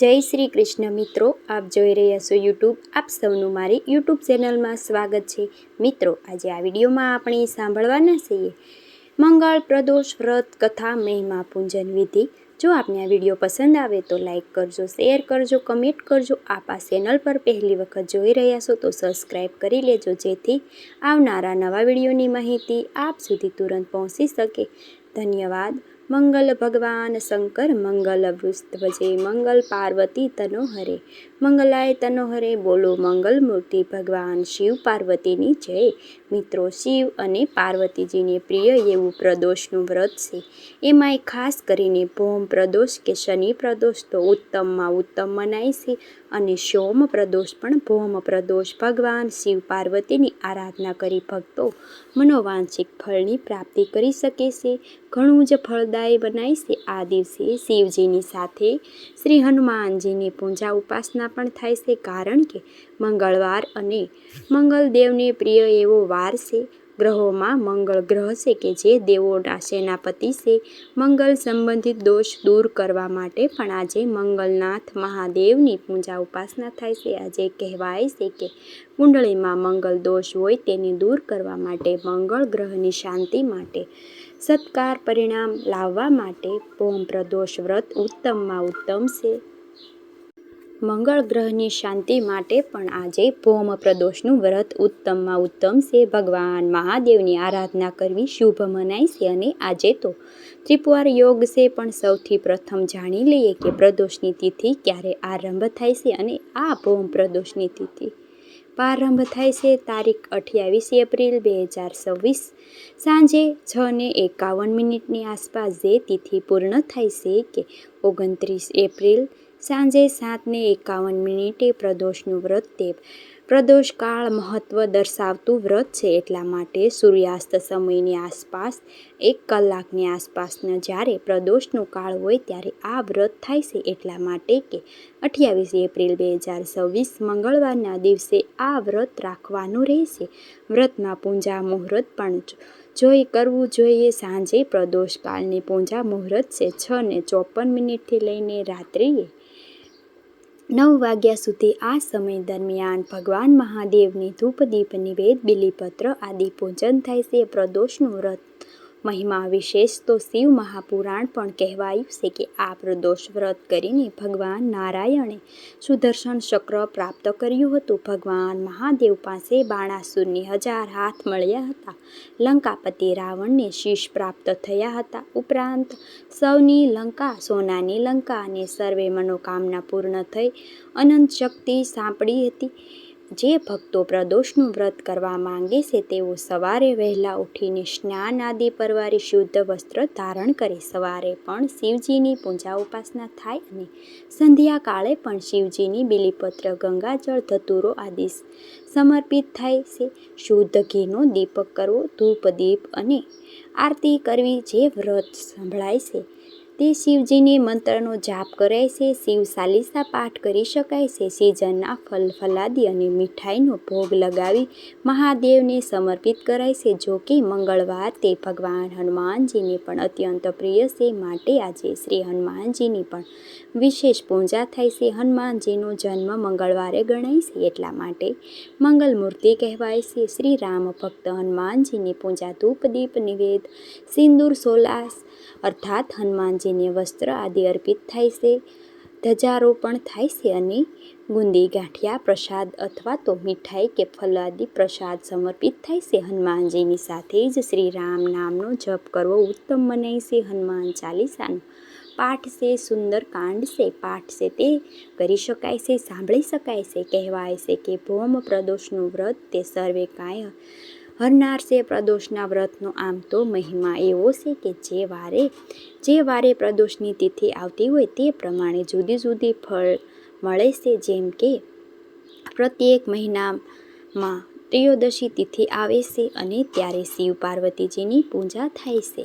જય શ્રી કૃષ્ણ મિત્રો, આપ જોઈ રહ્યા છો યુટ્યુબ. આપ સૌનું મારી યુટ્યુબ ચેનલમાં સ્વાગત છે. મિત્રો, આજે આ વિડીયોમાં આપણે સાંભળવાના છીએ મંગળ પ્રદોષ વ્રત કથા મહિમા પૂજન વિધિ. જો આપને આ વિડીયો પસંદ આવે તો લાઈક કરજો, શેર કરજો, કમેન્ટ કરજો. આપ આ ચેનલ પર પહેલી વખત જોઈ રહ્યા છો તો સબસ્ક્રાઈબ કરી લેજો, જેથી આવનારા નવા વિડીયોની માહિતી આપ સુધી તુરંત પહોંચી શકે. ધન્યવાદ. મંગલ ભગવાન શંકર મંગલ વૃષધ્વજે મંગલ પાર્વતી તનોહરે મંગલાય તનોહરે. બોલો મંગલ મૂર્તિ ભગવાન શિવ પાર્વતીની જય. મિત્રો, શિવ અને પાર્વતીજીને પ્રિય એવું પ્રદોષનું વ્રત છે. એમાંય ખાસ કરીને ભૌમ પ્રદોષ કે શનિ પ્રદોષ તો ઉત્તમમાં ઉત્તમ મનાય છે. અને સોમ પ્રદોષ પણ ભૌમ પ્રદોષ. ભગવાન શિવ પાર્વતીની આરાધના કરી ભક્તો મનોવાંછિત ફળની પ્રાપ્તિ કરી શકે છે. ઘણું જ ફળદાયી બનાય છે. આ દિવસે શિવજીની સાથે શ્રી હનુમાનજીની પૂજા ઉપાસના પણ થાય છે, કારણ કે મંગળવાર અને મંગલદેવને પ્રિય એવો વાર છે. ગ્રહોમાં મંગળ ગ્રહ છે કે જે દેવોના સેનાપતિ છે. મંગલ સંબંધિત દોષ દૂર કરવા માટે પણ આજે મંગલનાથ મહાદેવની પૂજા ઉપાસના થાય છે. આજે કહેવાય છે કે કુંડળીમાં મંગળ દોષ હોય તેને દૂર કરવા માટે, મંગળ ગ્રહની શાંતિ માટે, સત્કાર પરિણામ લાવવા માટે ભૌમ પ્રદોષ વ્રત ઉત્તમમાં ઉત્તમ છે. મંગળ ગ્રહની શાંતિ માટે પણ આજે ભૌમ પ્રદોષનું વ્રત ઉત્તમમાં ઉત્તમ છે. ભગવાન મહાદેવની આરાધના કરવી શુભ મનાય છે. અને આજે તો ત્રિપુર યોગ છે. પણ સૌથી પ્રથમ જાણી લઈએ કે પ્રદોષની તિથિ ક્યારે આરંભ થાય છે. અને આ ભૌમ પ્રદોષની તિથિ પ્રારંભ થાય છે તારીખ 28 એપ્રિલ 2026 સાંજે 6:51 આસપાસ. જે તિથિ પૂર્ણ થાય છે કે 29 એપ્રિલ સાંજે 7:51 પ્રદોષનું વ્રત તે પ્રદોષ કાળ મહત્વ દર્શાવતું વ્રત છે. એટલા માટે સૂર્યાસ્ત સમયની આસપાસ 1 કલાકની આસપાસના જ્યારે પ્રદોષનો કાળ હોય ત્યારે આ વ્રત થાય છે. એટલા માટે કે 28 એપ્રિલ 2026 મંગળવારના દિવસે આ વ્રત રાખવાનું રહેશે. વ્રતમાં પૂજા મુહૂર્ત પણ જોઈ કરવું જોઈએ. સાંજે પ્રદોષ કાળની પૂજા મુહૂર્ત છે 6:54 લઈને રાત્રિએ 9 વાગ્યા સુધી. આ સમય દરમિયાન ભગવાન મહાદેવની ધૂપ દીપ નિવેદ બિલીપત્ર આદિ પૂજન થાય છે. પ્રદોષનું વ્રત મહિમા વિશેષ તો શિવ મહાપુરાણ પણ કહેવાયું છે કે આ પ્રદોષ વ્રત કરીને ભગવાન નારાયણે સુદર્શન ચક્ર પ્રાપ્ત કર્યું હતું. ભગવાન મહાદેવ પાસે બાણાસુરની 1000 હાથ મળ્યા હતા. લંકાપતિ રાવણને શીશ પ્રાપ્ત થયા હતા. ઉપરાંત સૌની લંકા સોનાની લંકા અને સર્વે મનોકામના પૂર્ણ થઈ અનંત શક્તિ સાંપડી હતી. જે ભક્તો પ્રદોષનું વ્રત કરવા માંગે છે તેઓ સવારે વહેલા ઉઠીને સ્નાન આદિ પરવારી શુદ્ધ વસ્ત્ર ધારણ કરે. સવારે પણ શિવજીની પૂજા ઉપાસના થાય અને સંધ્યા કાળે પણ શિવજીની બિલીપત્ર, ગંગાજળ, ધતૂરો આદિ સમર્પિત થાય છે. શુદ્ધ ઘીનો દીપક કરવો, ધૂપ દીપ અને આરતી કરવી. જે વ્રત સંભળાય છે તે શિવજીને મંત્રનો જાપ કરાય છે. શિવ ચાલીસા પાઠ કરી શકાય છે. સિઝનના ફલ ફલાદી અને મીઠાઈનો ભોગ લગાવી મહાદેવને સમર્પિત કરાય છે. જો કે મંગળવાર તે ભગવાન હનુમાનજીને પણ અત્યંત પ્રિય છે, માટે આજે શ્રી હનુમાનજીની પણ વિશેષ પૂજા થાય છે. હનુમાનજીનો જન્મ મંગળવારે ગણાય છે, એટલા માટે મંગલ મૂર્તિ કહેવાય છે. શ્રી રામ ભક્ત હનુમાનજીની પૂજા ધૂપ દીપ નિવેદ સિંદૂર સોલાસ અર્થાત હનુમાનજીને વસ્ત્ર આદિ અર્પિત થાય છે. ધ્વજારોપણ થાય છે અને બુંદી ગાંઠિયા પ્રસાદ અથવા તો મીઠાઈ કે ફલાદી પ્રસાદ સમર્પિત થાય છે. હનુમાનજીની સાથે જ શ્રી રામ નામનો જપ કરવો ઉત્તમ મનાય છે. હનુમાન ચાલીસાનો પાઠ છે, સુંદર કાંડ છે, પાઠ છે તે કરી શકાય છે, સાંભળી શકાય છે. કહેવાય છે કે ભૌમ પ્રદોષનું વ્રત તે સર્વે કાંઈ હરનાર છે. પ્રદોષના વ્રતનો આમ તો મહિમા એવો છે કે જે વારે પ્રદોષની તિથિ આવતી હોય તે પ્રમાણે જુદી જુદી ફળ મળે છે. જેમ કે પ્રત્યેક મહિનામાં ત્રયોદશી તિથિ આવે છે અને ત્યારે શિવ પાર્વતીજીની પૂજા થાય છે.